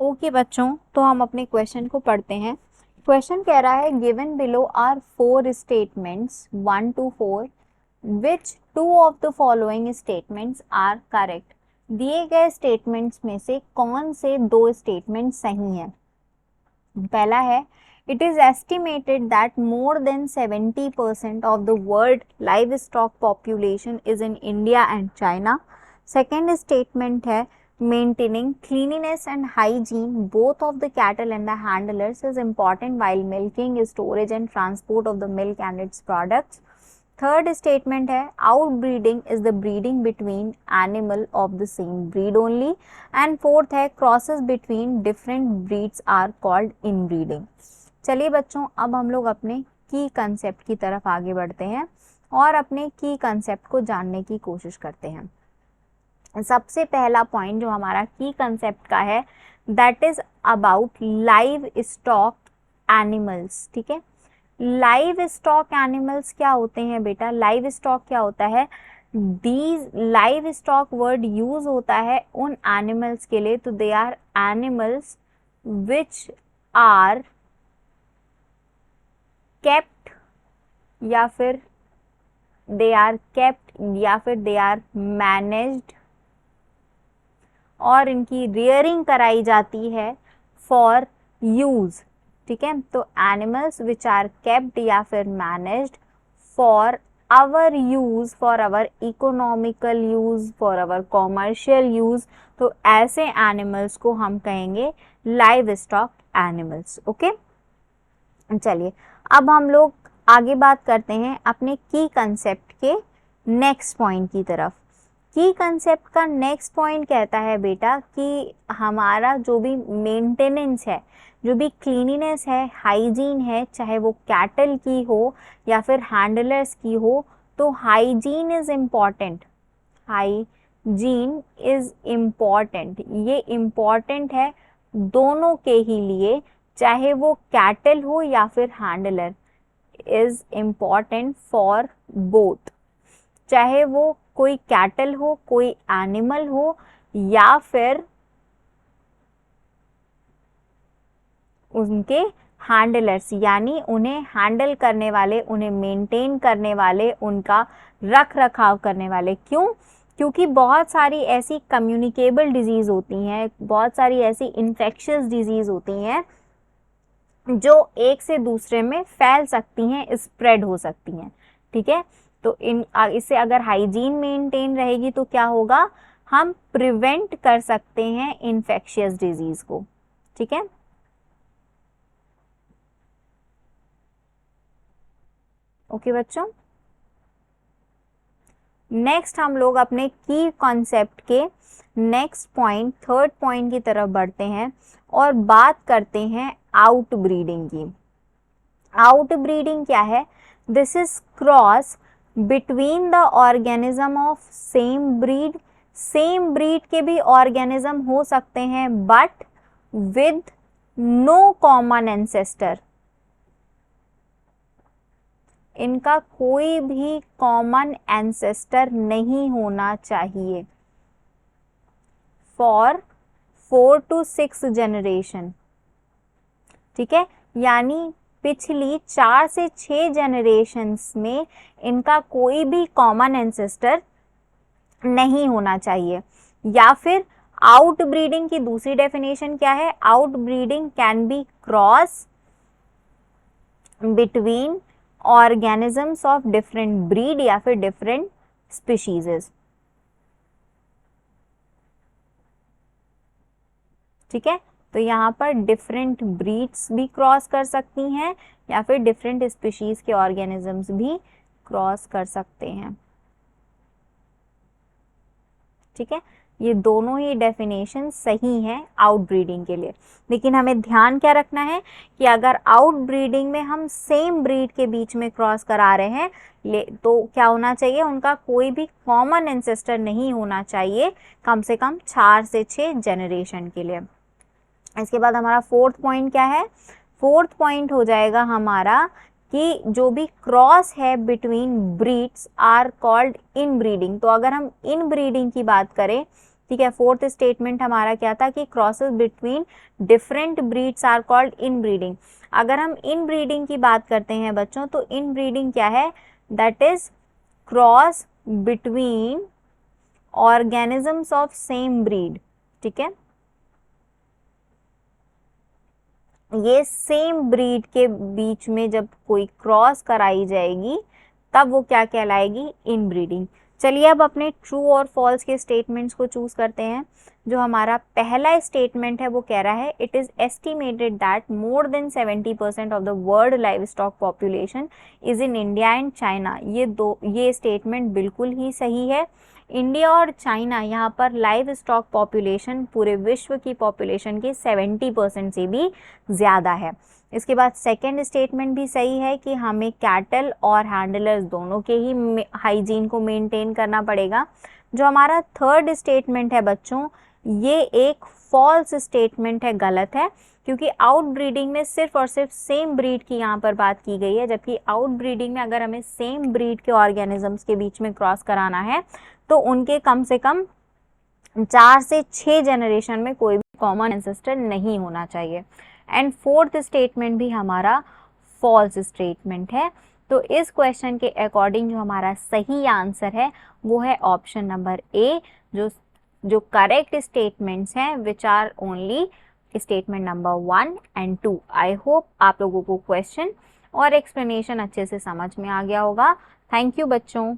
Okay बच्चों, तो हम अपने क्वेश्चन को पढ़ते हैं। क्वेश्चन कह रहा है given below are 4 statements 1 to 4 which 2 of the following statements are correct. दिए गए स्टेटमेंट्स में से कौन से 2 स्टेटमेंट सही हैं। पहला है it is estimated that more than 70% of the world live stock population is in India and China. Second statement है maintaining cleanliness and hygiene both of the cattle and the handlers is important while milking, storage and transport of the milk and its products. Third statement है outbreeding is the breeding between animal of the same breed only. And fourth है crosses between different breeds are called inbreeding. चलिए बच्चों, अब हम लोग अपने की concept की तरफ आगे बढ़ते हैं और अपने की कंसेप्ट को जानने की कोशिश करते हैं। सबसे पहला पॉइंट जो हमारा की कंसेप्ट का है that is about live stock animals. ठीक है, लाइव स्टॉक एनिमल्स क्या होते हैं बेटा? लाइव स्टॉक क्या होता है? These live stock word use होता है उन एनिमल्स के लिए, तो they are animals which are kept या फिर दे आर केप्ट या फिर दे आर मैनेज्ड और इनकी रियरिंग कराई जाती है फॉर यूज। ठीक है, तो एनिमल्स विच आर केप्ट या फिर managed for our use, for our economical use, for our commercial use, तो ऐसे एनिमल्स को हम कहेंगे लाइव स्टॉक एनिमल्स। ओके, चलिए अब हम लोग आगे बात करते हैं अपने की कंसेप्ट के नेक्स्ट पॉइंट की तरफ। की कंसेप्ट का नेक्स्ट पॉइंट कहता है बेटा कि हमारा जो भी मेंटेनेंस है, जो भी क्लीनिनेस है, हाइजीन है, चाहे वो कैटल की हो या फिर हैंडलर्स की हो, तो hygiene is important. Hygiene is important, ये इम्पॉर्टेंट है दोनों के ही लिए, चाहे वो कैटल हो या फिर handler, is important for both. चाहे वो कोई कैटल हो, कोई एनिमल हो या फिर उनके हैंडलर्स, यानी उन्हें हैंडल करने वाले, उन्हें मेंटेन करने वाले, उनका रख रखाव करने वाले। क्यों? क्योंकि बहुत सारी ऐसी कम्युनिकेबल डिजीज होती हैं, बहुत सारी ऐसी इन्फेक्शियस डिजीज होती हैं जो एक से दूसरे में फैल सकती हैं, स्प्रेड हो सकती हैं। ठीक है, तो इससे अगर हाइजीन मेंटेन रहेगी तो क्या होगा, हम प्रिवेंट कर सकते हैं इन्फेक्शियस डिजीज को। ठीक है, ओके बच्चों, नेक्स्ट हम लोग अपने की कॉन्सेप्ट के नेक्स्ट पॉइंट, थर्ड पॉइंट की तरफ बढ़ते हैं और बात करते हैं आउट ब्रीडिंग की। आउट ब्रीडिंग क्या है? This is cross between the organism of same breed. Same breed के भी ऑर्गेनिज्म हो सकते हैं but with no common ancestor, इनका कोई भी कॉमन एंसेस्टर नहीं होना चाहिए फॉर 4 to 6 जनरेशन। ठीक है, यानी पिछली 4 से 6 जनरेशन्स में इनका कोई भी कॉमन एंसेस्टर नहीं होना चाहिए। या फिर आउट ब्रीडिंग की दूसरी डेफिनेशन क्या है? Out breeding can be cross between organisms of different breed या फिर डिफरेंट स्पीशीज। ठीक है, तो यहाँ पर डिफरेंट ब्रीड्स भी क्रॉस कर सकती हैं या फिर डिफरेंट स्पीशीज के ऑर्गेनिजम्स भी क्रॉस कर सकते हैं। ठीक है, ये दोनों ही डेफिनेशन सही हैं आउट ब्रीडिंग के लिए। लेकिन हमें ध्यान क्या रखना है कि अगर आउट ब्रीडिंग में हम सेम ब्रीड के बीच में क्रॉस करा रहे हैं तो क्या होना चाहिए, उनका कोई भी कॉमन एंसेस्टर नहीं होना चाहिए, कम से कम 4 से 6 जनरेशन के लिए। इसके बाद हमारा फोर्थ पॉइंट क्या है? फोर्थ पॉइंट हो जाएगा हमारा कि जो भी क्रॉस है between breeds are called in breeding. तो अगर हम इन ब्रीडिंग की बात करें ठीक है। फोर्थ स्टेटमेंट हमारा क्या था कि crosses between different breeds are called in breeding. अगर हम इन ब्रीडिंग की बात करते हैं बच्चों, तो इन ब्रीडिंग क्या है, that is cross between organisms of same breed. ठीक है, ये सेम ब्रीड के बीच में जब कोई क्रॉस कराई जाएगी तब वो क्या कहलाएगी, इन ब्रीडिंग। चलिए अब अपने ट्रू और फॉल्स के स्टेटमेंट्स को चूज करते हैं। जो हमारा पहला स्टेटमेंट है वो कह रहा है it is estimated that more than 70% of the world live stock population is in India and China. ये स्टेटमेंट बिल्कुल ही सही है। इंडिया और चाइना, यहाँ पर लाइव स्टॉक पॉपुलेशन पूरे विश्व की पॉपुलेशन के 70% से भी ज़्यादा है। इसके बाद सेकंड स्टेटमेंट भी सही है कि हमें कैटल और हैंडलर्स दोनों के ही हाइजीन को मेंटेन करना पड़ेगा। जो हमारा थर्ड स्टेटमेंट है बच्चों, ये एक फॉल्स स्टेटमेंट है, गलत है, क्योंकि आउट ब्रीडिंग में सिर्फ और सिर्फ सेम ब्रीड की यहाँ पर बात की गई है, जबकि आउट ब्रीडिंग में अगर हमें सेम ब्रीड के ऑर्गेनिजम्स के बीच में क्रॉस कराना है तो उनके कम से कम 4 से 6 जनरेशन में कोई भी कॉमन एंसेस्टर नहीं होना चाहिए। एंड फोर्थ स्टेटमेंट भी हमारा फॉल्स स्टेटमेंट है। तो इस क्वेश्चन के अकॉर्डिंग जो हमारा सही आंसर है वो है ऑप्शन नंबर ए। जो करेक्ट स्टेटमेंट्स हैं which are only statement number 1 and 2। I hope आप लोगों को क्वेश्चन और एक्सप्लेनेशन अच्छे से समझ में आ गया होगा। थैंक यू बच्चों।